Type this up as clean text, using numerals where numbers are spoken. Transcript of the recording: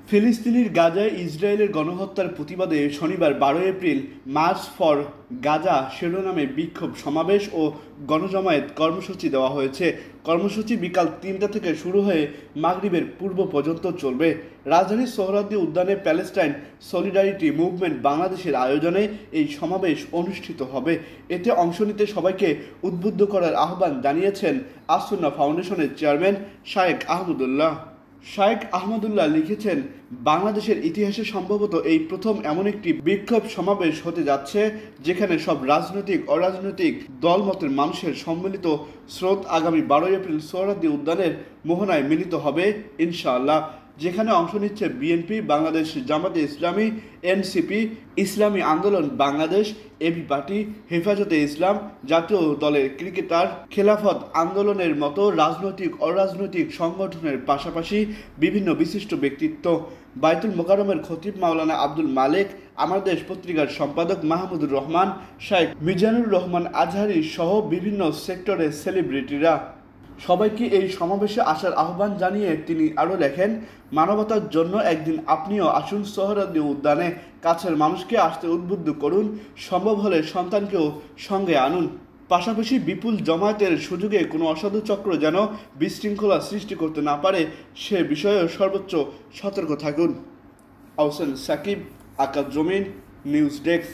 ফিলিস্তিনির গাজায় ইসরায়েলের গণহত্যার প্রতিবাদে শনিবার 12 এপ্রিল মার্চ ফর গাজা শিরোনামে বিক্ষোভ সমাবেশ ও গণজমায়েত কর্মসূচি দেওয়া হয়েছে। কর্মসূচি বিকাল 3টা থেকে শুরু হয়ে মাগরিবের পূর্ব পর্যন্ত চলবে। রাজধানীর সোহরাওয়ার্দী উদ্যানে প্যালেস্টাইন সলিডারিটি মুভমেন্ট বাংলাদেশের আয়োজনে এই সমাবেশ অনুষ্ঠিত হবে। এতে অংশ নিতে সবাইকে উদ্বুদ্ধ করার আহ্বান জানিয়েছেন আস-সুন্নাহ ফাউন্ডেশনের চেয়ারম্যান শায়েখ আহমদুল্লাহ। শায়েখ আহমদুল্লাহ লিখেছেন, বাংলাদেশের ইতিহাসে সম্ভবত এই প্রথম এমন একটি বিক্ষোভ সমাবেশ হতে যাচ্ছে যেখানে সব রাজনৈতিক অরাজনৈতিক দলমতের মানুষের সম্মিলিত স্রোত আগামী 12 এপ্রিল সোহরাওয়ার্দী উদ্যানের মোহনায় মিলিত হবে ইনশাআল্লাহ, যেখানে অংশ নিচ্ছে বিএনপি, বাংলাদেশ জামাতে ইসলামী, এনসিপি, ইসলামী আন্দোলন বাংলাদেশ, এবি পার্টি, হেফাজতে ইসলাম, জাতীয় দলের ক্রিকেটার, খেলাফত আন্দোলনের মতো রাজনৈতিক অরাজনৈতিক সংগঠনের পাশাপাশি বিভিন্ন বিশিষ্ট ব্যক্তিত্ব। বাইতুল মোকাররমের খতিব মাওলানা আব্দুল মালেক, আমার দেশ পত্রিকার সম্পাদক মাহমুদুর রহমান, শাইখ মিজানুর রহমান আজহারী সহ বিভিন্ন সেক্টরের সেলিব্রিটিরা। সবাইকে এই সমাবেশে আসার আহ্বান জানিয়ে তিনি আরও লেখেন, মানবতার জন্য একদিন আপনিও আসুন সোহরাওয়ার্দী উদ্যানে, কাছের মানুষকে আসতে উদ্বুদ্ধ করুন, সম্ভব হলে সন্তানকেও সঙ্গে আনুন। পাশাপাশি বিপুল জমায়েতের সুযোগে কোনো অসাধু চক্র যেন বিশৃঙ্খলা সৃষ্টি করতে না পারে সে বিষয়েও সর্বোচ্চ সতর্ক থাকুন। আহসান সাকিব, আকাশ জমিন, নিউজ ডেস্ক।